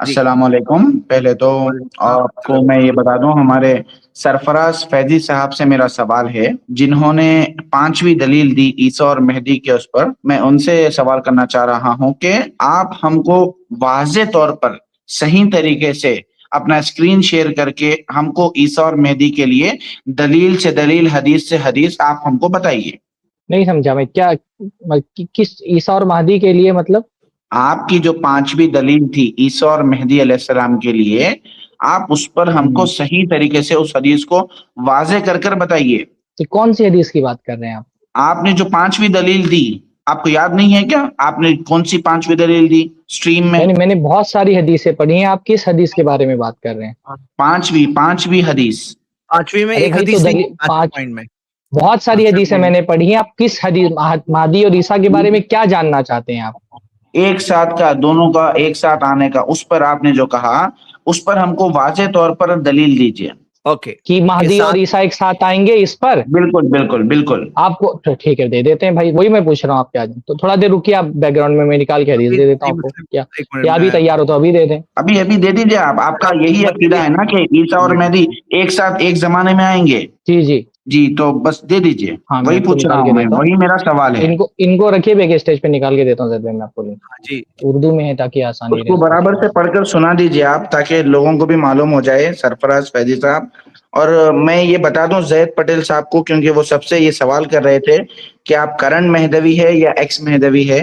السلام علیکم. پہلے تو آپ کو میں یہ بتا دوں، ہمارے سرفراز فیضی صاحب سے میرا سوال ہے جنہوں نے 5ویں دلیل دی عیسیٰ اور مہدی کے اس پر. میں ان سے سوال کرنا چاہ رہا ہوں کہ آپ ہم کو واضح طور پر صحیح طریقے سے اپنا اسکرین شیئر کر کے ہم کو عیسیٰ اور مہدی کے لیے دلیل سے دلیل، حدیث سے حدیث آپ ہم کو بتائیے. نہیں سمجھا میں کیا کس عیسیٰ اور مہدی کے لیے مطلب؟ آپ کی جو 5ویں دلیل تھی عیسیٰ اور مہدی علیہ السلام کے لیے، آپ اس پر ہم کو صحیح طریقے سے اس حدیث کو واضح کر کر بتائیے. کون سی حدیث کی بات کر رہے ہیں آپ؟ آپ نے جو 5ویں دلیل دی، آپ کو یاد نہیں ہے کیا؟ آپ نے کون سی 5ویں دلیل دی سٹریم میں؟ میں نے بہت ساری حدیثیں پڑھی ہیں، آپ کس حدیث کے بارے میں بات کر رہے ہیں؟ 5ویں حدیث. 5ویں میں ایک حدیث نہیں، 5 پوائنٹ میں بہت ساری حدیثیں میں نے پڑھی ہیں. آپ کس حدیث مہدی اور عیسیٰ کے بارے میں کیا جاننا چاہتے ہیں آپ؟ ایک ساتھ کا، دونوں کا ایک ساتھ آنے کا، اس پر آپ نے جو کہا اس پر ہم کو واضح طور پر دلیل دیجیے. اوکے، کہ مہدی اور عیسیٰ ایک ساتھ آئیں گے اس پر؟ بالکل بالکل بالکل. آپ کو ٹھیک ہے دے دیتے ہیں بھائی، وہی میں پوچھ رہا ہوں آپ کیا جائیں. تو تھوڑا دیر رکیے، آپ بیک گراؤنڈ میں نکال کے حدیث دے دیتا ہوں آپ کو. کیا ابھی تیار ہو تو ابھی دے دیں. ابھی دے دیجیے. آپ کا یہی عقیدہ ہے نا کہ عیسیٰ اور مہدی ایک ساتھ ایک زمانے میں آئیں گے؟ جی تو بس دے دیجیے. وہی پوچھ رہا ہوں میں، وہی میرا سوال ہے. ان کو رکھیے بیک اسٹیج پہ، نکال کے دیتا ہوں زیادہ میں آپ کو. جی اردو میں ہے تاکہ آسانی اس کو برابر سے پڑھ کر سنا دیجیے آپ، تاکہ لوگوں کو بھی معلوم ہو جائے. سرفراز فیضی صاحب، اور میں یہ بتا دوں زید پٹیل صاحب کو، کیونکہ وہ سب سے یہ سوال کر رہے تھے کہ آپ کرنٹ مہدوی ہے یا ایکس مہدوی ہے،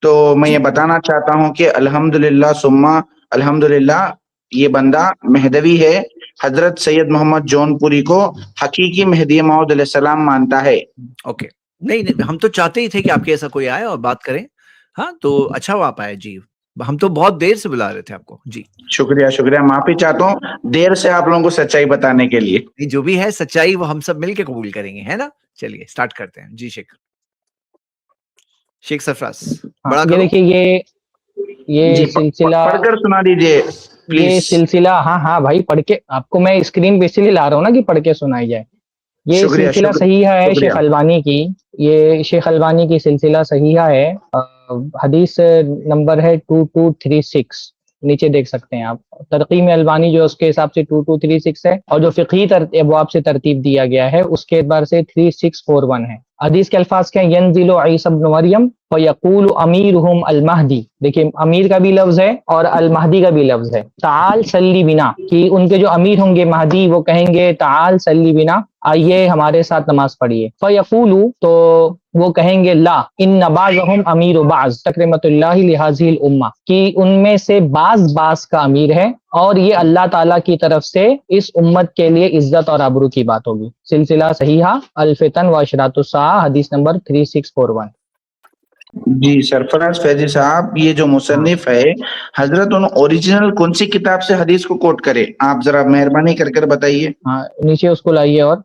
تو میں یہ بتانا چاہتا ہوں کہ الحمدللہ ثم الحمدللہ یہ بندہ مہدوی ہے. حضرت سید محمد جون پوری کو حقیقی مہدی موعود علیہ السلام مانتا ہے. اوکے، نہیں ہم تو چاہتے ہی تھے کہ آپ کے ایسا کوئی آئے اور بات کریں. ہاں تو اچھا ہوا آپ آئے. جی ہم تو بہت دیر سے بلا رہے تھے آپ کو. جی شکریہ. معافی چاہتا ہوں دیر سے آپ لوگوں کو سچائی بتانے کے لیے. جو بھی ہے سچائی وہ ہم سب مل کے قبول کریں گے، ہے نا. چلیے سٹارٹ کرتے ہیں. جی شیخ سرفراز بڑا کرو. دیکھیے یہ سلسلہ پڑھ کر سنا دیجیے یہ سلسلہ. ہاں بھائی پڑھ کے آپ کو میں اسکرین پہ اس لیے لا رہا ہوں نا کہ پڑھ کے سنائی جائے. یہ سلسلہ صحیحہ ہے شیخ البانی کی. یہ شیخ البانی کی سلسلہ صحیحہ ہے. حدیث نمبر ہے 2236. نیچے دیکھ سکتے ہیں آپ. ترقیم البانی جو اس کے حساب سے 2236 ہے، اور جو فقہی ابواب سے ترتیب دیا گیا ہے اس کے اعتبار سے 3641 ہے. حدیث کے الفاظ کیا ہیں؟ ینزل عیسی ابن مریم فیقول امیرہم المہدی. دیکھیں امیر کا بھی لفظ ہے اور المہدی کا بھی لفظ ہے. تعال صلی بنا، کہ ان کے جو امیر ہوں گے مہدی وہ کہیں گے تعال صلی بنا، آئیے ہمارے ساتھ نماز پڑھیے. فیقول، تو وہ کہیں گے لا ان بعضهم امیر بعض تکرمۃ اللہ لہذہ الامہ، کہ ان میں سے بعض کا امیر ہے اور یہ اللہ تعالیٰ کی طرف سے اس امت کے لیے عزت اور آبرو کی بات ہوگی. سلسلہ صحیحہ الفتن و اشراط الساعہ حدیث نمبر 3641. جی سرفراز فیضی صاحب، یہ جو مصنف ہے حضرت ان اوریجنل کون سی کتاب سے حدیث کو کوٹ کرے؟ آپ ذرا مہربانی کر بتائیے. ہاں نیچے اس کو لائیے. اور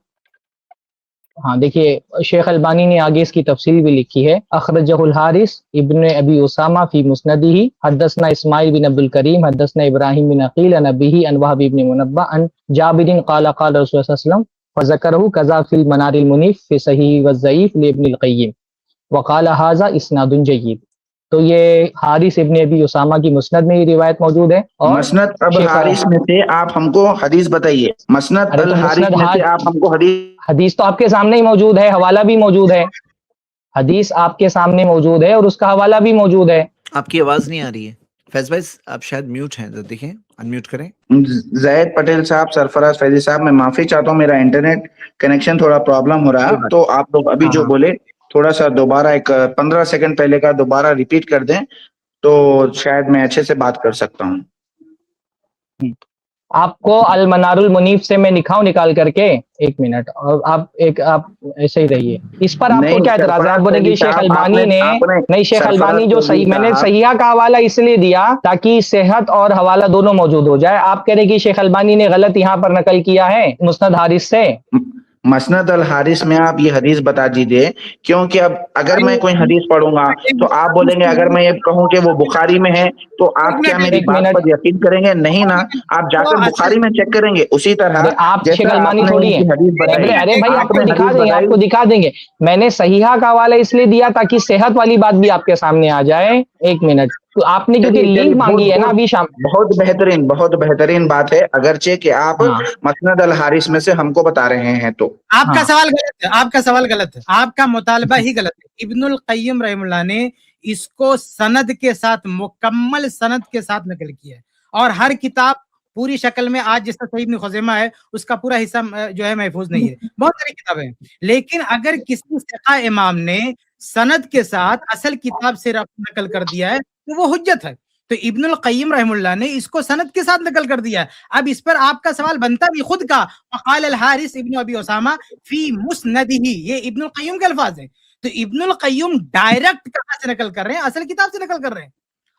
ہاں دیکھیے شیخ البانی نے آگے اس کی تفصیل بھی لکھی ہے. اخرجہ الحارث ابن ابی اسامہ فی مسندہ حدثنا اسماعیل بن عبد الکریم حدثنا ابراہیم بن عقیل عن ابیہ عن وہب بن منبہ عن جابر قال قال رسول اللہ صلی اللہ علیہ وسلم فذکرہ کذا فی المنار المنیف فی صحیح والضعیف لابن القیم وقال ھذا اسناد جید. تو یہ حارث ابن ابی اسامہ کی مسند میں یہ روایت موجود ہے. اور مسند الحارث میں سے آپ ہم کو حدیث بتائیے. مسند الحارث میں سے آپ ہم کو حدیث تو آپ کے سامنے ہی موجود ہے، حوالہ بھی موجود ہے. حدیث آپ کے سامنے موجود ہے اور اس کا حوالہ بھی موجود ہے. آپ کی آواز نہیں آ رہی ہے فیض بھائی، آپ شاید میوٹ ہیں. دیکھیں انمیوٹ کریں. زید پٹیل صاحب، سرفراز فیضی صاحب، میں معافی چاہتا ہوں، میرا انٹرنیٹ کنیکشن تھوڑا پرابلم ہو رہا ہے، تو آپ لوگ ابھی جو بولے تھوڑا سا دوبارہ ایک 15 سیکنڈ پہلے کا دوبارہ ریپیٹ کر دیں تو شاید میں اچھے سے بات کر سکتا ہوں. آپ کو المنار المنیف سے میں دکھاؤں نکال کر کے؟ ایک منٹ، اور آپ ایسے ہی رہیے. اس پر آپ کو کیا اعتراض ہے؟ آپ بولیں گے شیخ البانی نے نہیں، شیخ البانی جو صحیح، میں نے صحیحہ کا حوالہ اس لیے دیا تاکہ صحت اور حوالہ دونوں موجود ہو جائے. آپ کہہ رہے کہ شیخ البانی نے غلط یہاں پر نقل کیا ہے مسند حارث سے. مسند الحارث میں آپ یہ حدیث بتا دیجئے، کیونکہ اب اگر میں کوئی حدیث پڑھوں گا تو آپ بولیں گے اگر میں یہ کہوں کہ وہ بخاری میں ہے تو آپ کیا میری بات پر یقین کریں گے؟ نہیں نا، آپ جا کر بخاری میں چیک کریں گے. اسی طرح آپ شیخ البانی تھوڑی ہیں. ارے بھائی آپ کو دکھا دیں گے. میں نے صحیحہ کا حوالہ اس لیے دیا تاکہ صحت والی بات بھی آپ کے سامنے آ جائے. ایک منٹ، تو آپ نے کیونکہ لنک مانگی ہے نا ابھی شام. بہت بہترین بات ہے، اگرچہ کہ آپ مسند الحارث میں سے ہم کو بتا رہے ہیں. تو آپ کا سوال غلط ہے، آپ کا سوال غلط ہے، آپ کا مطالبہ ہی غلط ہے. ابن القیم رحم اللہ نے اس کو سند کے ساتھ، مکمل سند کے ساتھ نقل کیا ہے، اور ہر کتاب پوری شکل میں آج جس کا صحیح ابن خزیمہ ہے اس کا پورا حصہ جو ہے محفوظ نہیں ہے، بہت ساری کتابیں ہیں. لیکن اگر کسی ثقہ امام نے سند کے ساتھ اصل کتاب سے نقل کر دیا ہے تو وہ حجت ہے. تو ابن القیم رحم اللہ نے اس کو سند کے ساتھ نقل کر دیا ہے. اب اس پر آپ کا سوال بنتا بھی خود کا، وقال الحارث ابن ابی اسامہ فی مسندہ، یہ ابن القیم کے الفاظ ہیں. تو ابن القیم ڈائریکٹ کہاں سے نقل کر رہے ہیں؟ اصل کتاب سے نقل کر رہے ہیں،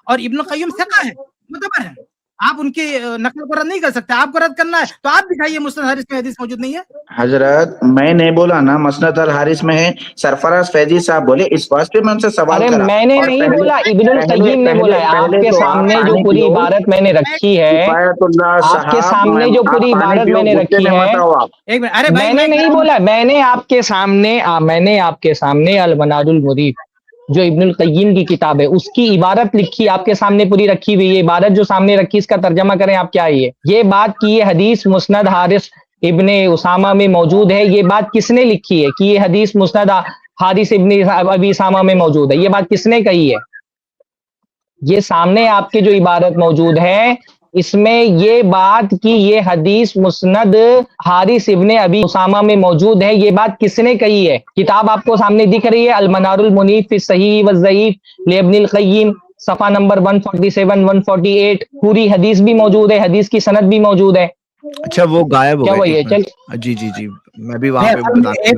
اور ابن القیم ثقہ ہے، معتبر ہے. آپ ان کے نقل کو رد نہیں کر سکتے. آپ کو رد کرنا ہے تو آپ دکھائیے مسند الحارث میں حدیث موجود نہیں ہے. حضرت میں نے بولا نا مسند الحارث میں ہے، سرفراز فیضی صاحب بولے، اس واسطے میں ان سے سوال کرا. میں نے نہیں بولا، ابن القیم نے بولا ہے. آپ کے سامنے جو پوری عبارت میں نے رکھی ہے، آپ کے سامنے جو پوری عبارت میں نے رکھی ہے، میں نے نہیں بولا. میں نے آپ کے سامنے المنار المریف جو ابن القیم کی کتاب ہے اس کی عبارت لکھی، آپ کے سامنے پوری رکھی ہوئی. یہ عبارت جو سامنے رکھی اس کا ترجمہ کریں آپ کیا ہے یہ بات کی یہ حدیث مسند حارث ابن اسامہ میں موجود ہے. یہ بات کس نے لکھی ہے کہ یہ حدیث مسند حارث ابن ابی اسامہ میں موجود ہے؟ یہ بات کس نے کہی ہے؟ یہ سامنے آپ کے جو عبارت موجود ہے اس میں یہ بات کی یہ حدیث مسند حارث ابن ابی اسامہ میں موجود ہے. یہ بات کس نے کہی ہے؟ کتاب آپ کو سامنے دکھ رہی ہے، المنار المنیف فی الصحیح والضعیف لابن القیم، صفحہ نمبر 147 148. پوری حدیث بھی موجود ہے، حدیث کی سند بھی موجود ہے. اچھا وہ غائب ہو گئے. جی میں بھی وہاں پہ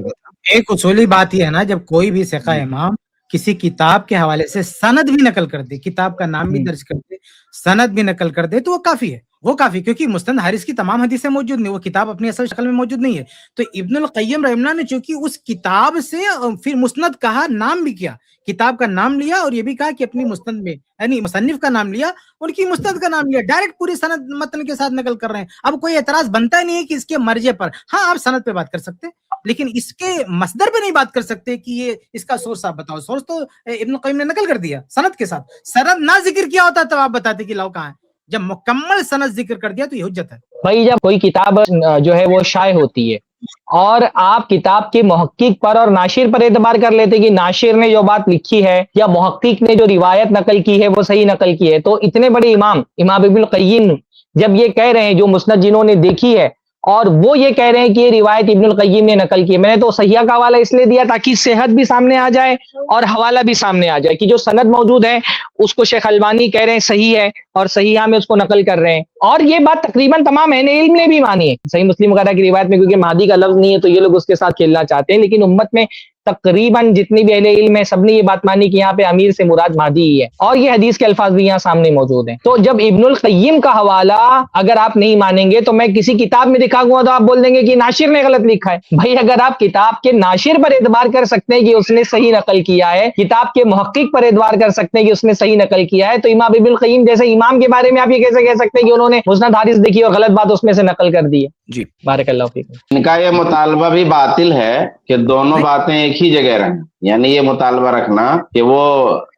ایک اصولی بات یہ ہے نا، جب کوئی بھی ثقہ امام کسی کتاب کے حوالے سے سند بھی نقل کر دے، کتاب کا نام بھی درج کر دے، سند بھی نقل کر دے، تو وہ کافی ہے. وہ کافی، کیونکہ مسند حارث کی تمام حدیثیں موجود نہیں، وہ کتاب اپنی اصل شکل میں موجود نہیں ہے. تو ابن القیم رحمہ اللہ نے چونکہ اس کتاب سے پھر مسند کہا، نام بھی کیا، کتاب کا نام لیا، اور یہ بھی کہا کہ اپنی مسند میں یعنی مصنف کا نام لیا، ان کی مسند کا نام لیا، ڈائریکٹ پوری سند متن کے ساتھ نقل کر رہے ہیں. اب کوئی اعتراض بنتا نہیں ہے کہ اس کے مرجع پر، ہاں آپ سند پہ بات کر سکتے، لیکن اس کے مصدر پہ نہیں بات کر سکتے کہ یہ اس کا سورس آپ بتاؤ. سورس تو ابن القیم نے نقل کر دیا سند کے ساتھ. سند نہ ذکر کیا ہوتا تو آپ بتاتے کہ لاؤ کہاں ہے. جب مکمل سند ذکر کر دیا تو یہ حجت ہے. بھائی جب کوئی کتاب جو ہے وہ شائع ہوتی ہے اور آپ کتاب کے محقق پر اور ناشر پر اعتبار کر لیتے کہ ناشر نے جو بات لکھی ہے یا محقق نے جو روایت نقل کی ہے وہ صحیح نقل کی ہے، تو اتنے بڑے امام ابن القیم جب یہ کہہ رہے ہیں، جو مسند جنہوں نے دیکھی ہے، اور وہ یہ کہہ رہے ہیں کہ یہ روایت ابن القیم نے نقل کی ہے. میں نے تو صحیحہ کا حوالہ اس لیے دیا تاکہ صحت بھی سامنے آ جائے اور حوالہ بھی سامنے آ جائے کہ جو سند موجود ہے اس کو شیخ البانی کہہ رہے ہیں صحیح ہے، اور صحیحہ میں اس کو نقل کر رہے ہیں. اور یہ بات تقریباً تمام اہل علم نے بھی مانی ہے. صحیح مسلم وغیرہ کی روایت میں کیونکہ مہدی کا لفظ نہیں ہے تو یہ لوگ اس کے ساتھ کھیلنا چاہتے ہیں، لیکن امت میں تقریباً جتنی بھی اہل علم ہے سب نے یہ بات مانی کہ یہاں پہ امیر سے مراد مہدی ہی ہے، اور یہ حدیث کے الفاظ بھی یہاں سامنے موجود ہیں. تو جب ابن القیم کا حوالہ اگر آپ نہیں مانیں گے تو میں کسی کتاب میں دکھا گا تو آپ بول دیں گے کہ ناشر نے غلط لکھا ہے. بھائی اگر آپ کتاب کے ناشر پر اعتبار کر سکتے ہیں کہ اس نے صحیح نقل کیا ہے، کتاب کے محقق پر اعتبار کر سکتے ہیں کہ اس نے صحیح نقل کیا ہے، تو امام ابن القیم جیسے امام کے بارے میں آپ یہ کیسے کہہ سکتے ہیں کہ انہوں نے مسند حارث دیکھی اور غلط بات اس میں سے نقل کر دی ہے؟ جی بارک اللہ فیکم. ان کا یہ مطالبہ بھی باطل ہے کہ دونوں باتیں ایک ہی جگہ رہیں، یعنی یہ مطالبہ رکھنا کہ وہ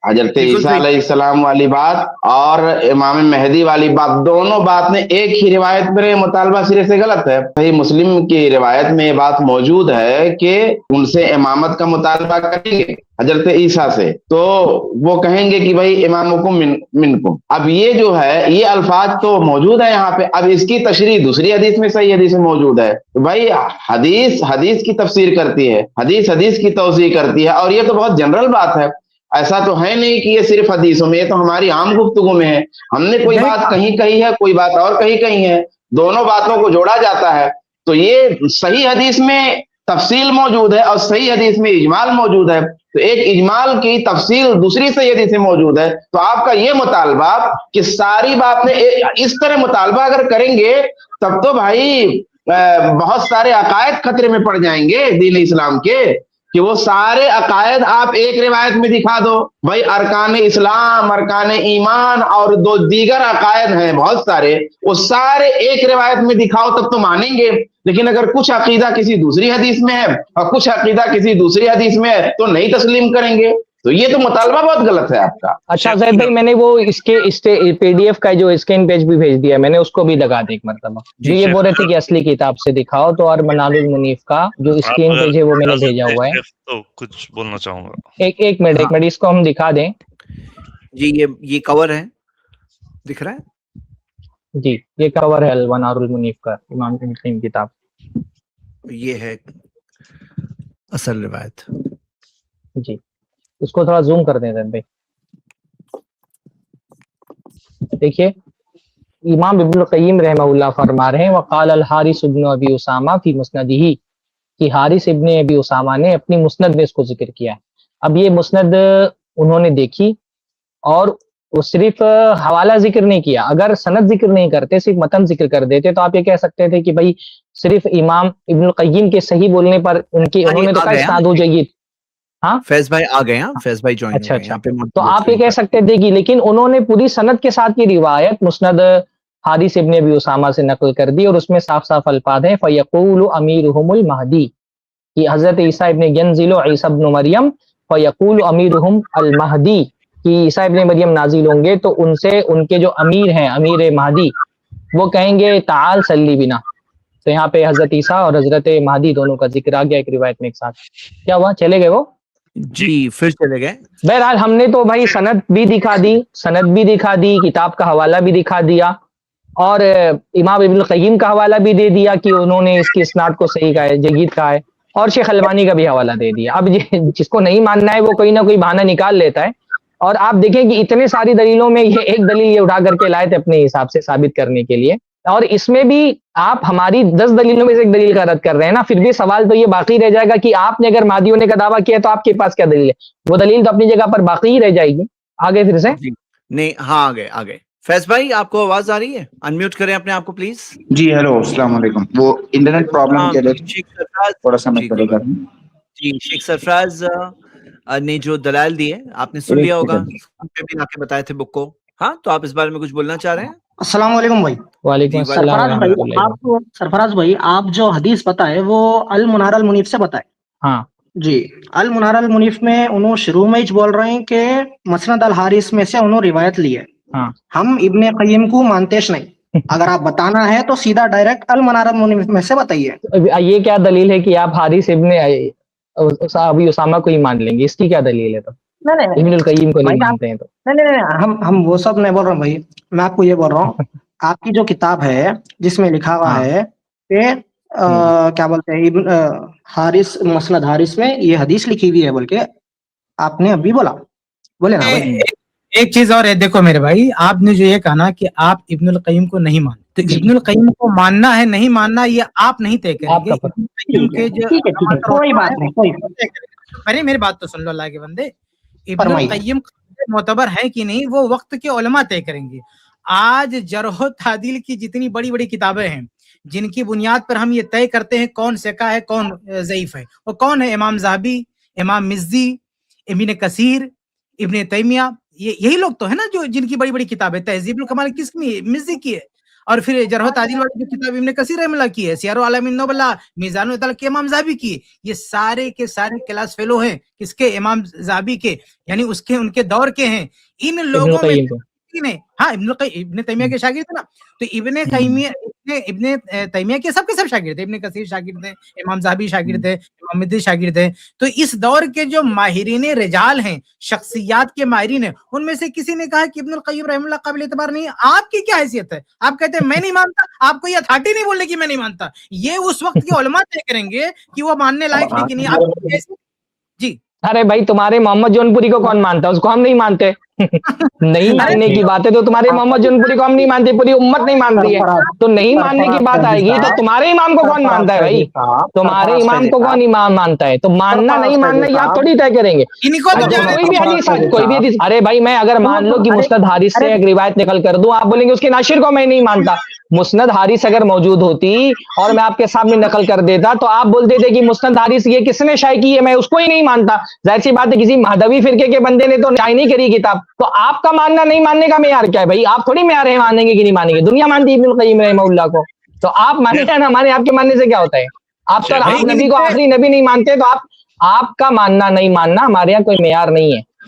حضرت عیسیٰ علیہ السلام والی بات اور امام مہدی والی بات دونوں باتیں ایک ہی روایت میں، مطالبہ سرے سے غلط ہے. صحیح مسلم کی روایت میں یہ بات موجود ہے کہ ان سے امامت کا مطالبہ کریں گے حضرت عیسیٰ سے تو وہ کہیں گے کہ بھائی امامکم منکم. اب یہ جو ہے یہ الفاظ تو موجود ہے یہاں پہ، اب اس کی تشریح دوسری حدیث میں صحیح حدیث میں موجود ہے. بھائی حدیث کی تفسیر کرتی ہے، حدیث کی توضیح کرتی ہے، اور یہ تو بہت جنرل بات ہے. ایسا تو ہے نہیں کہ یہ صرف حدیثوں میں، یہ تو ہماری عام گفتگو میں ہے. ہم نے کوئی بات کہیں کہی ہے، کوئی بات اور کہیں ہے، دونوں باتوں کو جوڑا جاتا ہے. تو یہ صحیح حدیث میں تفصیل موجود ہے اور صحیح حدیث میں اجمال موجود ہے. تو ایک اجمال کی تفصیل دوسری صحیح حدیث میں موجود ہے. تو آپ کا یہ مطالبہ کہ ساری باتیں اس طرح مطالبہ اگر کریں گے تب تو بھائی بہت سارے عقائد خطرے میں پڑ جائیں گے دین اسلام کے، کہ وہ سارے عقائد آپ ایک روایت میں دکھا دو. بھائی ارکان اسلام، ارکان ایمان اور دو دیگر عقائد ہیں بہت سارے، وہ سارے ایک روایت میں دکھاؤ تب تو مانیں گے. لیکن اگر کچھ عقیدہ کسی دوسری حدیث میں ہے اور کچھ عقیدہ کسی دوسری حدیث میں ہے تو نہیں تسلیم کریں گے. تو یہ تو مطالبہ بہت غلط ہے آپ کا. اچھا زید بھائی میں نے وہ اس کے PDF کا جو اسکین پیج بھی بھیج دیا, میں نے اس کو بھی لگا دیا ایک مرتبہ. جو یہ بول رہے تھے کہ اصلی کتاب سے دکھاؤ, تو اور منال المنیف کا جو اسکین پیج ہے وہ میں نے بھیجا ہوا ہے. تو کچھ بولنا چاہوں گا. ایک منٹ اس کو ہم دکھا دیں. جی یہ کور ہے, دکھ رہا ہے جی, یہ کور ہے منار المنیف کا, امام ابن قیم کتاب. یہ ہے اصل روایت. جی اس کو تھوڑا زوم کر دیں زید بھائی. دیکھیے امام ابن القیم رحمہ اللہ فرما رہے ہیں وقال الحارث ابن ابی اسامہ فی مسندہ, کہ حارث ابن ابی اسامہ نے اپنی مسند میں اس کو ذکر کیا ہے. اب یہ مسند انہوں نے دیکھی اور وہ صرف حوالہ ذکر نہیں کیا. اگر سند ذکر نہیں کرتے, صرف متن ذکر کر دیتے, تو آپ یہ کہہ سکتے تھے کہ بھائی صرف امام ابن القیم کے صحیح بولنے پر انہوں نے تو کہا اسناد جید. ہاں فیض بھائی آ گئے, فیض بھائی جوائن. اچھا, تو آپ یہ کہہ سکتے تھے کہ لیکن انہوں نے پوری سند کے ساتھ یہ روایت مسند حارث ابن ابی اسامہ سے نقل کر دی, اور اس میں صاف صاف الفاظ ہیں فیقول امیرہم المہدی, کہ حضرت عیسیٰ ابن ینزل عیسیٰ ابن مریم فیقول امیرہم المہدی, کہ عیسیٰ ابن مریم نازل ہوں گے تو ان سے ان کے جو امیر ہیں, امیر مہدی, وہ کہیں گے تعال صلی بنا. تو یہاں پہ حضرت عیسیٰ اور حضرت مہدی دونوں کا ذکر آ گیا ایک روایت میں ایک ساتھ. کیا ہوا, چلے گئے وہ؟ جی پھر چلے گئے. بہرحال ہم نے تو بھائی سند بھی دکھا دی, کتاب کا حوالہ بھی دکھا دیا, اور امام ابن القیم کا حوالہ بھی دے دیا کہ انہوں نے اس کی اسناد کو صحیح کہا ہے, جید کہا ہے, اور شیخ البانی کا بھی حوالہ دے دیا. اب جس کو نہیں ماننا ہے وہ کوئی نہ کوئی بہانہ نکال لیتا ہے. اور آپ دیکھیں کہ اتنے ساری دلیلوں میں یہ ایک دلیل یہ اٹھا کر کے لائے تھے اپنے حساب سے ثابت کرنے کے لیے, اور اس میں بھی آپ ہماری 10 دلیلوں میں سے ایک دلیل کا رد کر رہے ہیں نا. پھر بھی سوال تو یہ باقی رہ جائے گا کہ آپ نے اگر مہدی ہونے کا دعویٰ کیا تو آپ کے پاس کیا دلیل ہے؟ وہ دلیل تو اپنی جگہ پر باقی ہی رہ جائے گی. آگے پھر سے نہیں, ہاں آگے. فیض بھائی آپ کو آواز آ رہی ہے؟ انمیوٹ کریں اپنے آپ کو پلیز. جی ہیلو, السلام علیکم. وہ انٹرنیٹ پرابلم کے لیے تھوڑا سا میں کرے گا. جی شیخ سرفراز نے جو دلائل دیے آپ نے سن لیا ہوگا, بھی لا کے بتائے تھے بک کو. ہاں تو آپ اس بارے میں کچھ بولنا چاہ رہے ہیں؟ السلام علیکم بھائی. وعلیکم السلام. سرفراز بھائی آپ جو حدیث بتائے وہ المنار المنیف سے بتائے. ہاں جی, المنار المنیف میں انہوں شروع میں ہی بول رہے ہیں کہ مسند الحارث میں سے انہوں روایت لی ہے. ہم ابن قیم کو مانتےش نہیں. اگر آپ بتانا ہے تو سیدھا ڈائریکٹ المنار المنیف میں سے بتائیے. یہ کیا دلیل ہے کہ آپ حارث ابن ابی اسامہ کو ہی مان لیں گے؟ اس کی کیا دلیل ہے؟ تو ابن القیم کو نہیں مانتے ہیں تو نہیں, ہم وہ سب نہیں بول رہے بھائی. میں آپ کو یہ بول رہا ہوں آپ کی جو کتاب ہے جس میں لکھا ہوا ہے کہ کیا بولتے ہیں ابن حارث, مسند حارث میں یہ حدیث لکھی ہوئی ہے بول کے آپ نے ابھی بولے نا بھائی. ایک چیز اور ہے, دیکھو میرے بھائی, آپ نے جو یہ کہا نا کہ آپ ابن القیم کو نہیں مانتے, تو ابن القیم کو ماننا ہے نہیں ماننا یہ آپ نہیں طے کریں گے. کوئی بات نہیں, ارے میری بات تو سن لو اللہ کے بندے. ابن القیم معتبر ہے کہ نہیں وہ وقت کے علماء طے کریں گے. آج جرح و تعدیل کی جتنی بڑی بڑی کتابیں ہیں جن کی بنیاد پر ہم یہ طے کرتے ہیں کون ثقہ ہے کون ضعیف ہے, وہ کون ہے؟ امام ذہبی, امام مزی, ابن کثیر, ابن تیمیہ, یہی لوگ تو ہے نا جو جن کی بڑی بڑی کتابیں. تہذیب الکمال کس کی؟ مزی کی ہے. اور پھر جرح و تعدیل والی جو کتاب ابن کثیر رحمہ اللہ کی ہے, سیر اعلام النبلاء, میزان العدل کے امام ذہبی کی, یہ سارے کے سارے کلاس فیلو ہیں کس کے؟ امام ذہبی کے, یعنی اس کے ان کے دور کے ہیں. ان لوگوں میں ہاں ابن تیمیہ کے شاگرد نا, تو ابن تیمیہ کے سب شاگرد ہیں. ابن کثیر شاگرد ہیں, امام ذہبی شاگرد ہیں, امام مدی شاگرد ہیں. تو اس دور کے جو ماہرین رجال ہیں, شخصیات کے ماہرین ہیں, ان میں سے کسی نے کہا کہ ابن القیم رحمہ اللہ قابل اعتبار نہیں ہے. آپ کی کیا حیثیت ہے؟ آپ کہتے ہیں میں نہیں مانتا, آپ کو یہ اتھارٹی نہیں بولنے کی میں نہیں مانتا. یہ اس وقت کے علماء طے کریں گے کہ وہ ماننے لائق ہے کہ نہیں. جی ارے بھائی تمہارے محمد جون پوری کو کون مانتا ہے؟ اس کو ہم نہیں مانتے. نہیں ماننے کی بات ہے تو تمہارے محمد جون پوری کو ہم نہیں مانتے, پوری امت نہیں مانتی ہے. تو نہیں ماننے کی بات آئے گی تو تمہارے امام کو کون مانتا ہے بھائی؟ تمہارے امام کو کون امام مانتا ہے؟ تو ماننا نہیں ماننا یہ آپ تھوڑی طے کریں گے. کوئی بھی حدیث, ارے بھائی میں اگر مان لو کہ مسند حارث سے ایک روایت نقل کر دوں, آپ بولیں گے اس کے ناشر کو میں نہیں مانتا. مسند حارث اگر موجود ہوتی اور میں آپ کے سامنے نقل کر دیتا تو آپ بولتے تھے کہ مسند حارث یہ کس نے شائع کی ہے, میں اس کو ہی نہیں مانتا. ظاہر سی بات ہے کسی مہدوی فرقے کے بندے نے تو شائع نہیں کری کتاب, تو آپ کا ماننا نہیں ماننے کا معیار کیا ہے بھائی؟ آپ تھوڑی معیار ہے مانیں گے کہ نہیں مانیں گے. دنیا مانتی ابن القیم رحمہ اللہ کو, تو آپ مانے ہیں نا مانے, آپ کے ماننے سے کیا ہوتا ہے؟ آپ تو آپ نبی کو آخری نبی نہیں مانتے, تو آپ کا ماننا نہیں ماننا ہمارے یہاں کوئی معیار نہیں ہے.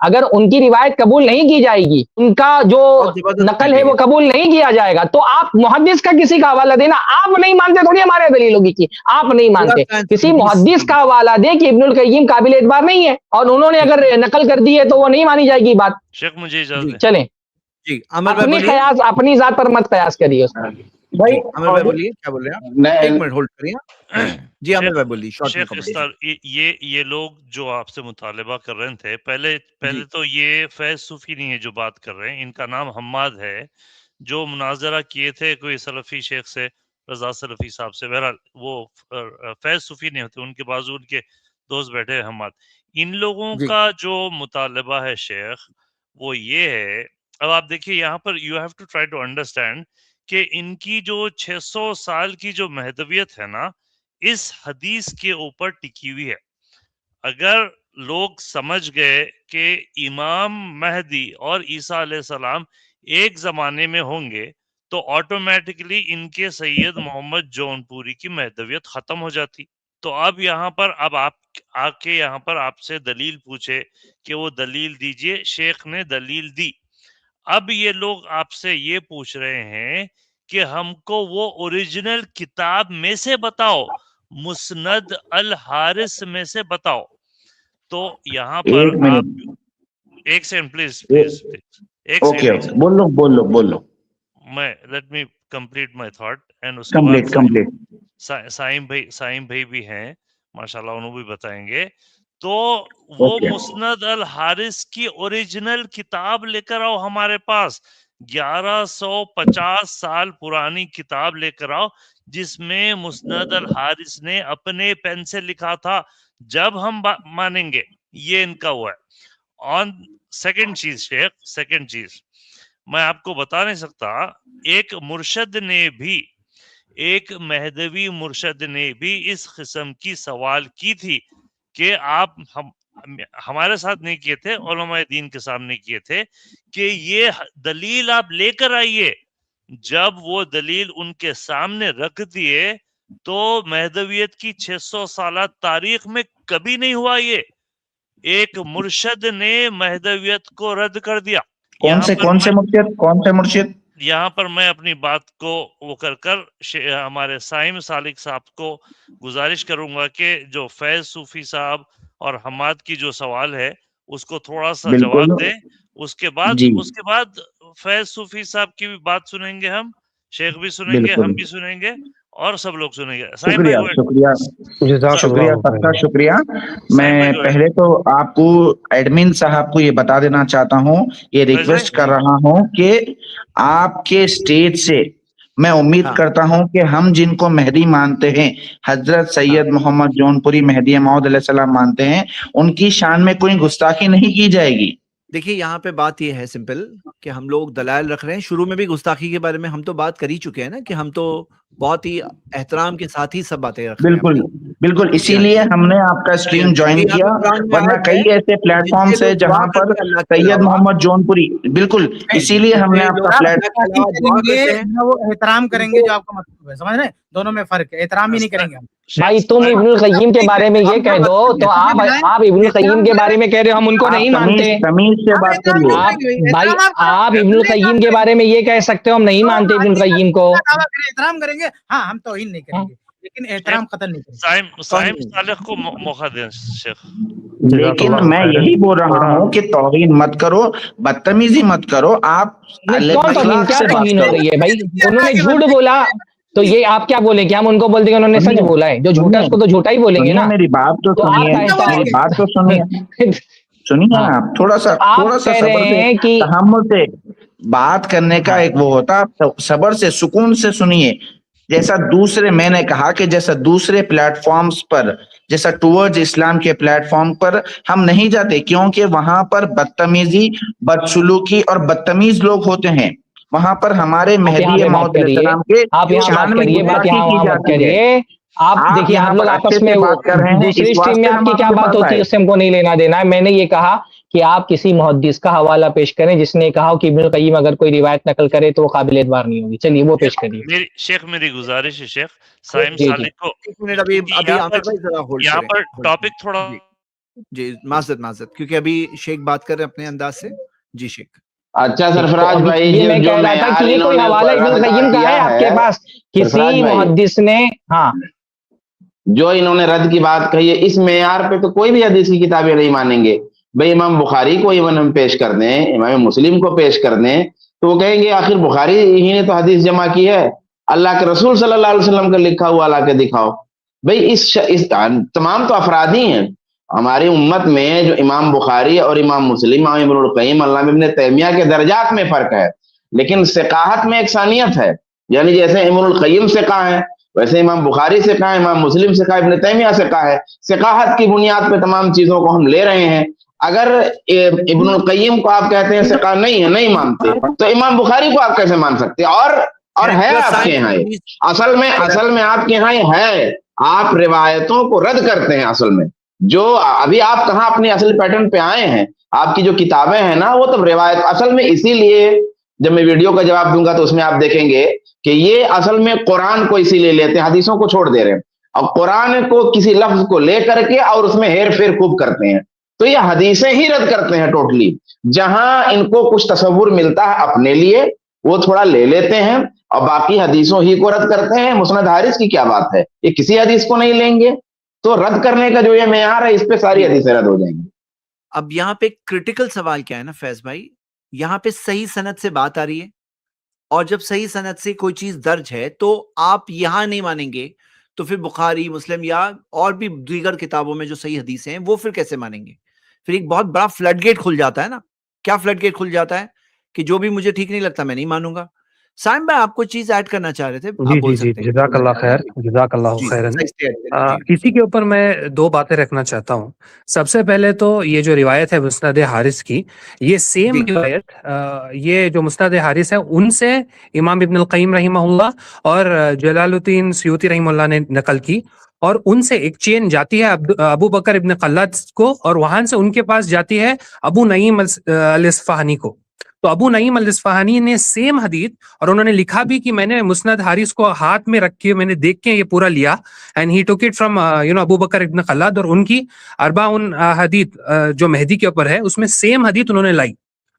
اگر ان کی روایت قبول نہیں کی جائے گی، ان کا جو نقل ہے وہ قبول نہیں کیا جائے گا، تو آپ محدث کا کسی کا حوالہ دینا، آپ نہیں مانتے تھوڑی ہمارے دلیلوں کی، آپ نہیں مانتے، کسی محدث کا حوالہ دے کہ ابن القیم قابل اعتبار نہیں ہے، اور انہوں نے اگر نقل کر دی ہے تو وہ نہیں مانی جائے گی بات. شیخ مجھے اجازت دیں. چلیں جی عامر بھائی اپنی بولیے. قیاس اپنی ذات پر مت قیاس کریے اس پر. بھائی عامر بھائی بولیے کیا بول رہے ہیں آپ؟ ایک منٹ ہولڈ کریے. جی عامر بھائی بولیے شارٹ میں شیخ کمنٹ. استار یہ لوگ جو آپ سے مطالبہ کر رہے تھے، پہلے تو یہ فیض صوفی نہیں ہے جو بات کر رہے ہیں، ان کا نام حماد ہے، جو مناظرہ کیے تھے کوئی سلفی شیخ سے، رضا سلفی صاحب سے. بہرحال وہ فیض صوفی نہیں ہوتے، ان کے بازو ان کے دوست بیٹھے ہیں حماد. ان لوگوں کا جو مطالبہ ہے شیخ وہ یہ ہے، اب آپ دیکھیے یہاں پر you have to try to understand کہ ان کی جو 600 سال کی جو مہدویت ہے نا، اس حدیث کے اوپر ٹکی ہوئی ہے. اگر لوگ سمجھ گئے کہ امام مہدی اور عیسیٰ علیہ السلام ایک زمانے میں ہوں گے تو آٹومیٹکلی ان کے سید محمد جون پوری کی مہدویت ختم ہو جاتی. تو اب یہاں پر اب آپ آ کے یہاں پر آپ سے دلیل پوچھے کہ وہ دلیل دیجئے، شیخ نے دلیل دی. اب یہ لوگ آپ سے یہ پوچھ رہے ہیں کہ ہم کو وہ اوریجنل کتاب میں سے بتاؤ، مسند الحارث میں سے بتاؤ. تو یہاں پر آپ ایک سیکنڈ پلیز ایک سیکنڈ بول لو میں let me complete my thought. And اس کے بعد سائم بھائی بھی ہیں ماشاءاللہ، انہوں بھی بتائیں گے. تو وہ مسند الحارث کی اوریجنل کتاب لے کر آؤ ہمارے پاس، 1150 سال پرانی کتاب لے کر آؤ جس میں مسند الحارث نے اپنے پین سے لکھا تھا، جب ہم مانیں گے. یہ ان کا ہوا ہے. آن سیکنڈ چیز شیخ، سیکنڈ چیز میں آپ کو بتا نہیں سکتا، ایک مرشد نے بھی، ایک مہدوی مرشد نے بھی اس قسم کی سوال کی تھی کہ آپ ہمارے ساتھ نہیں کیے تھے، علماء دین کے سامنے کیے تھے کہ یہ دلیل آپ لے کر آئیے. جب وہ دلیل ان کے سامنے رکھ دیے تو مہدویت کی 600 سالہ تاریخ میں کبھی نہیں ہوا یہ. ایک مرشد نے مہدویت کو رد کر دیا. کون سے مرشد؟ یہاں پر میں اپنی بات کو وہ کر ہمارے سائم سالک صاحب کو گزارش کروں گا کہ جو فیض صوفی صاحب اور حماد کی جو سوال ہے اس کو تھوڑا سا جواب دیں. اس کے بعد فیض صوفی صاحب کی بھی بات سنیں گے، ہم شیخ بھی سنیں گے، ہم بھی سنیں گے اور سب لوگ سنیں گے. شکریہ. میں پہلے تو آپ کو ایڈمن صاحب کو یہ بتا دینا چاہتا ہوں، یہ ریکویسٹ کر رہا ہوں کہ آپ کے اسٹیج سے میں امید کرتا ہوں کہ ہم جن کو مہدی مانتے ہیں، حضرت سید محمد جون پوری مہدی موعود علیہ السلام مانتے ہیں، ان کی شان میں کوئی گستاخی نہیں کی جائے گی. دیکھیے یہاں پہ بات یہ ہے سمپل کہ ہم لوگ دلائل رکھ رہے ہیں. شروع میں بھی گستاخی کے بارے میں ہم تو بات کر ہی چکے ہیں نا کہ ہم تو بہت ہی احترام کے ساتھ ہی سب باتیں رکھ رہے ہیں. بالکل اسی لیے ہم نے آپ کا اسٹریم جوائن کیا، ورنہ کئی ایسے پلیٹ فارمز ہیں جہاں پر سید محمد جون پوری، بالکل اسی لیے ہم نے آپ کا وہ احترام کریں گے جو آپ کا مطلب ہے، سمجھ رہے ہیں؟ دونوں میں فرق ہے، احترام ہی نہیں کریں گے ہم. بھائی تم ابن القیم کے بارے میں یہ کہہ دو تو آپ ابن القیم کے بارے میں کہہ رہے ہو ہم ان کو نہیں مانتے. تمیز سے بات کریے. بھائی آپ ابن القیم کے بارے میں یہ کہہ سکتے ہو ہم نہیں مانتے ابن القیم کو. احترام کریں گے، ہاں ہم توہین نہیں کریں گے لیکن احترام قتل نہیں کریں گے. سائم صالح کو موقع دیں شیخ. لیکن میں یہی بول رہا ہوں کہ توہین مت کرو، بدتمیزی مت کرو. آپ کیا توہین ہو رہی ہے بھائی؟ انہوں نے جھوٹ بولا تو یہ آپ کیا بولیں کہ ہم ان کو بولتے ہیں انہوں نے سچ بولا ہے؟ جو جھوٹا اس کو تو جھوٹا ہی بولیں گے نا. میری بات تو سنیے آپ تھوڑا سا تحمل سے بات کرنے کا ایک وہ ہوتا، صبر سے سکون سے سنیے. جیسا دوسرے میں نے کہا کہ جیسا دوسرے پلیٹ فارمز پر، جیسا ٹورڈز اسلام کے پلیٹ فارم پر ہم نہیں جاتے کیونکہ وہاں پر بدتمیزی، بدسلوکی اور بدتمیز لوگ ہوتے ہیں. وہاں پر ہمارے مہدی موعود علیہ السلام کے شان میں گستاخی کی جاتی ہے. آپ دیکھیے ہم لوگ آپس میں دوسری اسٹریم میں آپ کی کیا بات ہوتی ہے اس سے ہم کو نہیں لینا دینا ہے. میں نے یہ کہا کہ آپ کسی محدث کا حوالہ پیش کریں جس نے کہا کہ ابن القیم اگر کوئی روایت نقل کرے تو وہ قابل اعتبار نہیں ہوگی. چلیے وہ پیش کریے. شیخ میری گزارش ہے شیخ سائم صالح کو، یہاں پر ٹاپک تھوڑا جی معذرت کیونکہ ابھی شیخ بات کر رہے ہیں اپنے انداز سے. جی شیخ. اچھا سرفراز بھائی یہ میں کہہ رہا تھا کہ یہ کوئی حوالہ ابن القیم کا ہے آپ کے پاس کسی محدث نے؟ ہاں جو انہوں نے رد کی بات کہی ہے اس معیار پہ تو کوئی بھی حدیث کی کتابیں نہیں مانیں گے. بھائی امام بخاری کو ایون ہم پیش کر دیں, امام مسلم کو پیش کر دیں, تو وہ کہیں گے آخر بخاری ہی نے تو حدیث جمع کی ہے, اللہ کے رسول صلی اللہ علیہ وسلم کا لکھا ہوا لا کے دکھاؤ. بھئی اس تمام تو افراد ہی ہیں ہماری امت میں, جو امام بخاری اور امام مسلم, امام ابن القیم, علامہ ابن تیمیہ کے درجات میں فرق ہے, لیکن ثقاہت میں ایک ثانیت ہے. یعنی جیسے ابن القیم ثقہ ہے ویسے امام بخاری ثقہ ہے, امام مسلم ثقہ ہے, ابن تیمیہ ثقہ ہے. ثقاہت کی بنیاد پہ تمام چیزوں کو ہم لے رہے ہیں. اگر ابن القیم کو آپ کہتے ہیں ثقہ نہیں ہے, نہیں مانتے, تو امام بخاری کو آپ کیسے مان سکتے؟ اور ہے آپ کے یہاں اصل میں آپ کے یہاں ہے, آپ روایتوں کو رد کرتے ہیں. اصل میں جو ابھی آپ کہاں اپنے اصل پیٹرن پہ آئے ہیں, آپ کی جو کتابیں ہیں نا وہ تو روایت اصل میں, اسی لیے جب میں ویڈیو کا جواب دوں گا تو اس میں آپ دیکھیں گے کہ یہ اصل میں قرآن کو اسی لیے لیتے ہیں, حدیثوں کو چھوڑ دے رہے ہیں, اور قرآن کو کسی لفظ کو لے کر کے اور اس میں ہیر پھیر خوب کرتے ہیں. تو یہ حدیثیں ہی رد کرتے ہیں ٹوٹلی. جہاں ان کو کچھ تصور ملتا ہے اپنے لیے وہ تھوڑا لے لیتے ہیں, اور باقی حدیثوں ہی کو رد کرتے ہیں. مسند حارث کی کیا بات ہے, یہ کسی حدیث کو نہیں لیں گے, تو رد کرنے کا جو یہ معیار ہے اس پہ ساری حدیثیں رد ہو جائیں گی. اب یہاں پہ کرٹیکل سوال کیا ہے نا فیض بھائی, یہاں پہ صحیح سند سے بات آ رہی ہے, اور جب صحیح سند سے کوئی چیز درج ہے تو آپ یہاں نہیں مانیں گے, تو پھر بخاری, مسلم یا اور بھی دیگر کتابوں میں جو صحیح حدیثیں ہیں وہ پھر کیسے مانیں گے؟ پھر ایک بہت بڑا فلڈ گیٹ کھل جاتا ہے نا. کیا فلڈ گیٹ کھل جاتا ہے کہ جو بھی مجھے ٹھیک نہیں لگتا میں نہیں مانوں گا. سائم بھائی آپ کوئی چیز ایڈ کرنا چاہ رہے تھے, آپ بول سکتے ہیں. جزاک اللہ خیر, جزاک اللہ خیرن. اسی کے اوپر میں دو باتیں رکھنا چاہتا ہوں. سب سے پہلے تو یہ جو روایت ہے مسند حارث کی, یہ سیم روایت یہ جو مسند حارث ہے ان سے امام ابن القیم رحمہ اللہ اور جلال الدین سیوطی رحمہ اللہ نے نقل کی, اور ان سے ایک چین جاتی ہے ابو بکر ابن خلاد کو, اور وہاں سے ان کے پاس جاتی ہے ابو نعیم الاصفہانی کو. تو ابو نعیم الاصفہانی نے سیم حدیث, اور انہوں نے لکھا بھی کہ میں نے مسند حارث کو ہاتھ میں رکھ کے میں نے دیکھ کے یہ پورا لیا, and he took it from ابو بکر ابن خلاد, اور ان کی 40 حدیث جو مہدی کے اوپر ہے اس میں سیم حدیث انہوں نے لائی.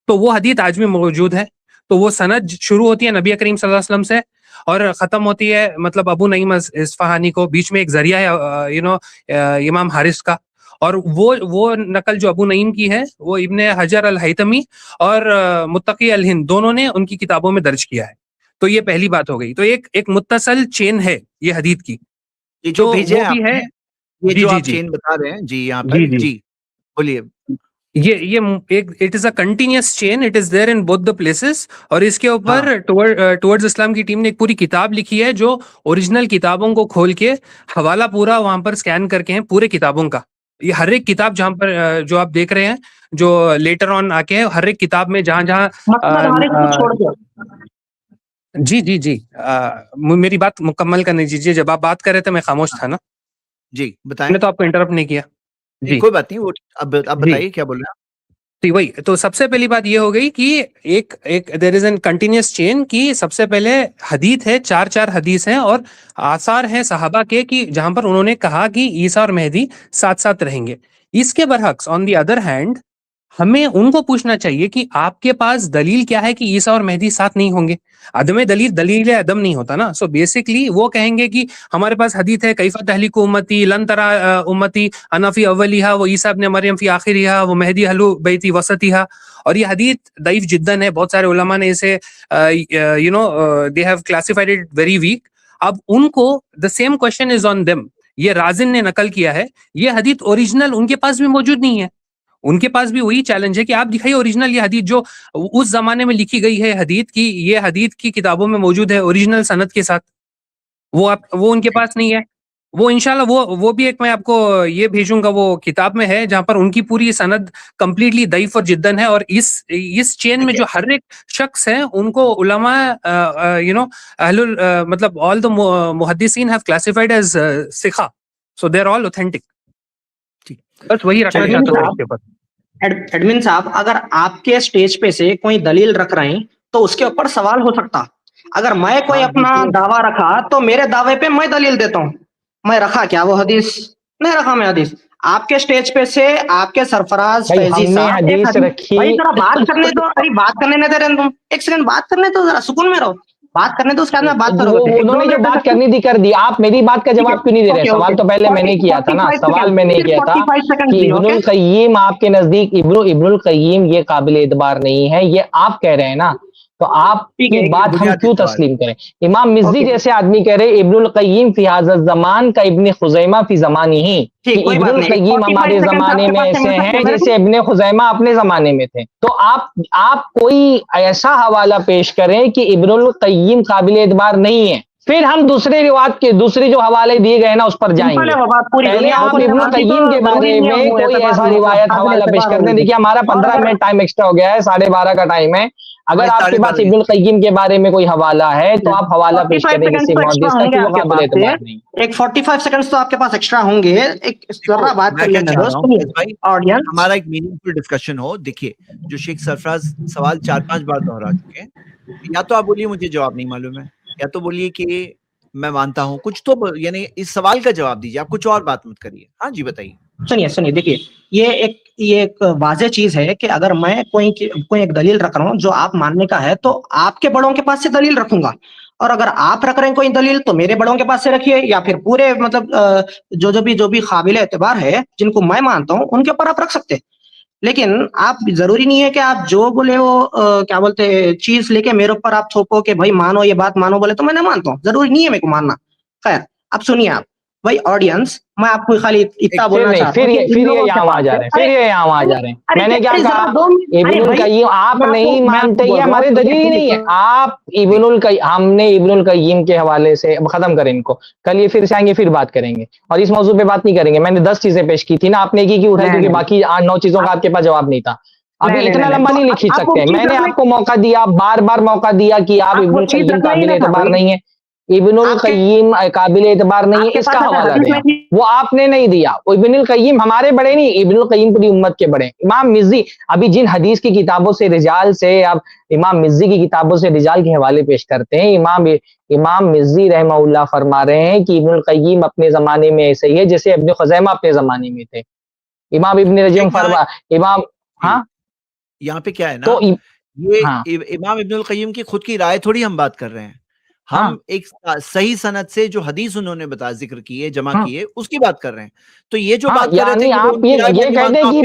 تو وہ حدیث آج بھی موجود ہے. تو وہ سند شروع ہوتی ہے نبی کریم صلی اللہ علیہ وسلم سے اور ختم ہوتی ہے مطلب ابو نعیم اصفہانی کو, بیچ میں ایک ذریعہ ہے امام حارث کا. اور وہ نقل جو ابو نعیم کی ہے وہ ابن حجر الہیتمی اور متقی الہند دونوں نے ان کی کتابوں میں درج کیا ہے. تو یہ پہلی بات ہو گئی. تو ایک متصل چین ہے یہ حدیث کی, جو بھیجے ہیں یہ جو آپ چین بتا رہے ہیں. جی یہاں پر جی بولیے. یہ it is a continuous chain, it is there in both the places. اور اس کے اوپر ٹورڈز اسلام کی ٹیم نے ایک پوری کتاب لکھی ہے جو اوریجنل کتابوں کو کھول کے حوالہ پورا وہاں پر سکین کر کے ہیں پورے کتابوں کا. یہ ہر ایک کتاب جہاں پر جو آپ دیکھ رہے ہیں جو لیٹر آن آ کے ہر ایک کتاب میں جہاں جی میری بات مکمل کرنے دیجیے. جب آپ بات کر رہے تھے میں خاموش تھا نا. جی بتائیں. میں نے تو آپ کو انٹرپٹ نہیں کیا. جی کوئی بات نہیں, وہ اب بتائیے کیا بول رہے ہیں. جی وہی تو سب سے پہلی بات یہ ہو گئی کہ ایک دیر از این کنٹینیوس چین کی سب سے پہلے حدیث ہے, 4 حدیث ہیں اور آثار ہیں صحابہ کے کہ جہاں پر انہوں نے کہا کہ عیسیٰ اور مہدی ساتھ ساتھ رہیں گے. اس کے برعکس آن دی ادر ہینڈ ہمیں ان کو پوچھنا چاہیے کہ آپ کے پاس دلیل کیا ہے کہ عیسیٰ اور مہدی ساتھ نہیں ہوں گے. عدم دلیل عدم نہیں ہوتا نا. سو بیسکلی وہ کہیں گے کہ ہمارے پاس حدیث ہے کیف تہلک امتی لن ترى امتی انا فی اولیہا و عیسیٰ ابن مریم فی آخرہا و مہدی اہل بیتی وسطہا. اور یہ حدیث ضعیف جداً ہے. بہت سارے علماء نے اسے they have classified it very weak. اب ان کو the same question is on them. یہ رازن نے نقل کیا ہے, یہ حدیث اوریجنل ان کے پاس بھی موجود نہیں ہے. ان کے پاس بھی وہی چیلنج ہے کہ آپ دکھائیے اوریجنل یہ حدیث جو اس زمانے میں لکھی گئی ہے حدیث کی, یہ حدیث کی کتابوں میں موجود ہے اوریجنل سند کے ساتھ. وہ ان کے پاس نہیں ہے. وہ انشاءاللہ وہ بھی ایک میں آپ کو یہ بھیجوں گا, وہ کتاب میں ہے جہاں پر ان کی پوری سند کمپلیٹلی ضعیف اور جداً ہے. اور اس چین میں جو ہر ایک شخص ہے ان کو علماء مطلب all the محدثین have classified as ثقہ, so they are all authentic. بس وہی رکھنا چاہتا ہوں. اس کے اوپر ایڈمن صاحب اگر آپ کے سٹیج پہ سے کوئی دلیل رکھ رہے ہیں تو اس کے اوپر سوال ہو سکتا. اگر میں کوئی اپنا دعویٰ رکھا تو میرے دعوے پہ میں دلیل دیتا ہوں, میں رکھا کیا وہ حدیث, نہیں رکھا میں حدیث. آپ کے سٹیج پہ سے آپ کے سرفراز بھائی فیضی ہم نے صاحب حدیث رکھی بھائی ذرا بات کرنے دو، ارے بات کرنے نہ دے رہے تم، ایک سیکنڈ بات کرنے دو، ذرا سکون میں رہو، بات کرنے دو، اس کے بعد میں بات کرو گے، انہوں نے جو بات کرنی تھی کر دی، آپ میری بات کا جواب کیوں نہیں دے رہے؟ سوال تو پہلے میں نے کیا تھا نا، سوال میں نے کیا تھا کہ ابن القیم آپ کے نزدیک ابن القیم یہ قابل اعتبار نہیں ہے، یہ آپ کہہ رہے ہیں نا، تو آپ کی بات ہم کیوں تسلیم کریں؟ امام مزی جیسے آدمی کہہ رہے ابن القیم فی ھذا الزمان کا ابن خزیمہ فی زمانہ ہی، کہ ابن القیم ہمارے زمانے میں ایسے ہیں جیسے ابن خزیمہ اپنے زمانے میں تھے، تو آپ کوئی ایسا حوالہ پیش کریں کہ ابن القیم قابل اعتبار نہیں ہے، پھر ہم دوسرے جو حوالے دیے گئے نا اس پر جائیں گے۔ پہلے آپ ابن القیم کے بارے میں کوئی ایسا روایت حوالہ پیش کر دیں۔ دیکھیے ہمارا 15 منٹ ٹائم ایکسٹرا ہو گیا ہے، 12:30 کا ٹائم ہے، اگر آپ کے پاس ابن القیم کے بارے میں کوئی حوالہ ہے تو آپ حوالہ پیش کریں کسی محدث کا کہ وہ قابل اعتبار نہیں۔ ایک 45 سیکنڈز تو آپ کے پاس ایکسٹرا ہوں گے، ایک ذرا بات کر لینے دو آڈینس، ہمارا ایک میننگ فل ڈسکشن ہو۔ دیکھیے جو شیخ سرفراز سوال 4-5 بار دہرا چکے ہیں، یا تو آپ بولیے مجھے جواب نہیں معلوم ہے، یا تو بولیے کہ میں مانتا ہوں کچھ، تو یعنی اس سوال کا جواب دیجیے، آپ کچھ اور بات مت کریے۔ ہاں جی بتائیے۔ سنیے دیکھیے یہ ایک واضح چیز ہے کہ اگر میں کوئی ایک دلیل رکھ رہا ہوں جو آپ ماننے کا ہے تو آپ کے بڑوں کے پاس سے دلیل رکھوں گا، اور اگر آپ رکھ رہے ہیں کوئی دلیل تو میرے بڑوں کے پاس سے رکھیے، یا پھر پورے مطلب جو بھی قابل اعتبار ہے جن کو میں مانتا ہوں ان کے اوپر آپ رکھ سکتے ہیں، لیکن آپ ضروری نہیں ہے کہ آپ جو بولے وہ کیا بولتے چیز لے کے میرے اوپر آپ تھوپو کہ بھائی مانو یہ بات مانو، بولے تو میں نہ مانتا ہوں، ضروری نہیں ہے میرے کو ماننا۔ خیر اب سنیے آپ بھائی آڈینس، میں آپ کو خالی اتنا بولنا چاہتا ہوں پھر یہ یہاں آ جا رہے ہیں، میں نے کیا کہا؟ ابن القیم آپ نہیں مانتے، یہ ہماری دلیل ہی نہیں ہے۔ آپ ابن القیم، ہم نے ابن القیم کے حوالے سے ختم کریں ان کو، کل یہ پھر سے آئیں گے پھر بات کریں گے، اور اس موضوع پہ بات نہیں کریں گے۔ میں نے 10 چیزیں پیش کی تھی نا، آپ نے کی اٹھائی کیونکہ باقی 9 چیزوں کا آپ کے پاس جواب نہیں تھا۔ ابھی اتنا لمبا نہیں لکھ سکتے، میں نے آپ کو موقع دیا، بار موقع دیا کہ آپ ابن القیم قابل اعتبار نہیں ہے، ابن القیم قابل اعتبار نہیں ہے، اس کا حوالہ دیں۔ وہ آپ نے نہیں دیا، ابن القیم ہمارے بڑے نہیں، ابن القیم پوری امت کے بڑے۔ امام مزی ابھی جن حدیث کی کتابوں سے رجال سے آپ امام مزی کی کتابوں سے رجال کے حوالے پیش کرتے ہیں، امام مزی رحمہ اللہ فرما رہے ہیں کہ ابن القیم اپنے زمانے میں ایسے ہی ہے جیسے ابن خزیمہ اپنے زمانے میں تھے۔ امام ابن رجب ہاں یہاں پہ کیا ہے نا، یہ امام ابن القیم کی خود کی رائے تھوڑی ہم بات کر رہے ہیں، ہم ایک صحیح سند سے جو حدیث انہوں نے ذکر کی ہے، جمع کی ہے، اس کی بات کر رہے ہیں۔ تو یہ جو بات کر رہے تھے آپ یہ کہتے ہیں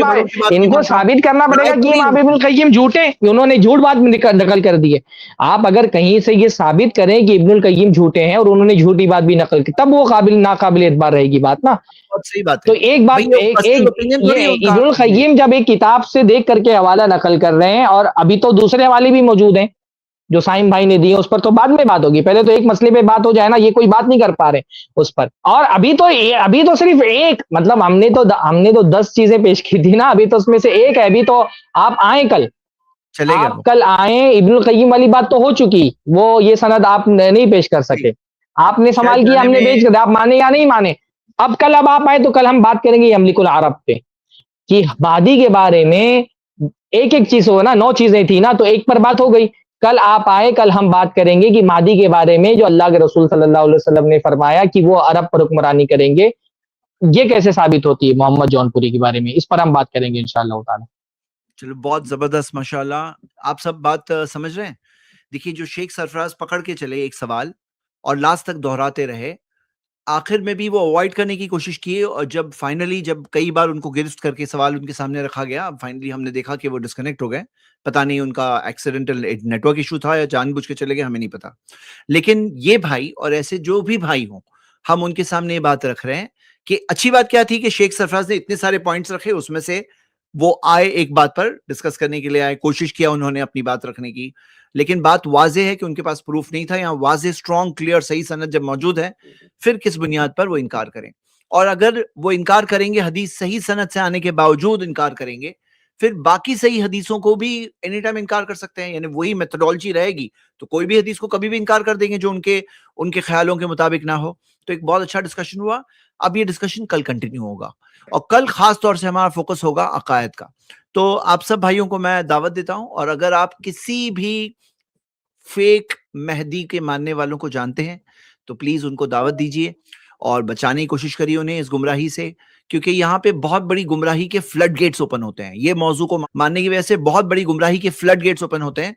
کہ ان کو ثابت کرنا پڑے گا کہ امام ابن القیم جھوٹے، انہوں نے جھوٹ بات نقل کر دی ہے۔ آپ اگر کہیں سے یہ ثابت کریں کہ ابن القیم جھوٹے ہیں اور انہوں نے جھوٹی بات بھی نقل کی، تب وہ ناقابل اعتبار رہے گی بات نا۔ صحیح بات ہے۔ تو ایک بات، ابن القیم جب ایک کتاب سے دیکھ کر کے حوالہ نقل کر رہے ہیں، اور ابھی تو دوسرے حوالے بھی موجود ہیں جو سائم بھائی نے دیے، اس پر تو بعد میں بات ہوگی، پہلے تو ایک مسئلے پہ بات ہو جائے نا، یہ کوئی بات نہیں کر پا رہے اس پر۔ اور ابھی تو صرف ایک، مطلب ہم نے تو 10 چیزیں پیش کی تھی نا، ابھی تو اس میں سے ایک ہے۔ ابھی تو آپ آئیں کل، چلے گا کل آئیں، ابن القیم والی بات تو ہو چکی، وہ یہ سند آپ نہیں پیش کر سکے، آپ نے سوال کیا، ہم نے پیش کر دیا، آپ مانے یا نہیں مانے۔ اب آپ آئے تو کل ہم بات کریں گے یملک العرب پہ، کہ مہدی کے بارے میں ایک چیز ہو نا، 9 چیزیں تھی نا، تو ایک پر بات ہو گئی۔ کل آپ آئے، کل ہم بات کریں گے کہ مہدی کے بارے میں جو اللہ کے رسول صلی اللہ علیہ وسلم نے فرمایا کہ وہ عرب پر حکمرانی کریں گے، یہ کیسے ثابت ہوتی ہے محمد جون پوری کے بارے میں، اس پر ہم بات کریں گے انشاءاللہ تعالی۔ چلو بہت زبردست، ماشاءاللہ آپ سب بات سمجھ رہے ہیں۔ دیکھیے جو شیخ سرفراز پکڑ کے چلے ایک سوال اور لاسٹ تک دہراتے رہے، آخر میں بھی وہ اوائڈ کرنے کی کوشش کی، اور جب فائنلی جب کئی بار ان کو گرفت کر کے سوال ان کے سامنے رکھا گیا، فائنلی ہم نے دیکھا کہ وہ ڈسکنیکٹ ہو گئے، پتہ نہیں ان کا ایکسیڈنٹل نیٹ ورک ایشو تھا یا جان بوجھ کے چلے گئے، ہمیں نہیں پتا۔ لیکن یہ بھائی اور ایسے جو بھی بھائی ہوں، ہم ان کے سامنے یہ بات رکھ رہے ہیں کہ اچھی بات کیا تھی کہ شیخ سرفراز نے اتنے سارے پوائنٹس رکھے، اس میں سے وہ آئے ایک بات پر ڈسکس کرنے کے لیے آئے، کوشش کیا انہوں نے اپنی بات رکھنے کی، لیکن بات واضح ہے کہ ان کے پاس پروف نہیں تھا۔ یہاں واضح، اسٹرانگ، کلیئر، صحیح سند جب موجود ہے، پھر کس بنیاد پر وہ انکار کریں؟ اور اگر وہ انکار کریں گے، حدیث صحیح سند سے آنے کے باوجود انکار کریں گے، پھر باقی صحیح حدیثوں کو بھی اینی ٹائم انکار کر سکتے ہیں، یعنی وہی میتھڈولوجی رہے گی، تو کوئی بھی حدیث کو کبھی بھی انکار کر دیں گے جو ان کے خیالوں کے مطابق نہ ہو۔ تو ایک بہت اچھا ڈسکشن ہوا، اب یہ ڈسکشن کل کنٹینیو ہوگا، اور کل خاص طور سے ہمارا فوکس ہوگا عقائد کا۔ تو آپ سب بھائیوں کو میں دعوت دیتا ہوں، اور اگر آپ کسی بھی فیک مہدی کے ماننے والوں کو جانتے ہیں تو پلیز ان کو دعوت دیجیے اور بچانے کی کوشش کریے انہیں اس گمراہی سے، کیونکہ یہاں پہ بہت بڑی گمراہی کے فلڈ گیٹس اوپن ہوتے ہیں. یہ موضوع کو ماننے کی وجہ سے بہت بڑی گمراہی کے فلڈ گیٹس اوپن ہوتے ہیں.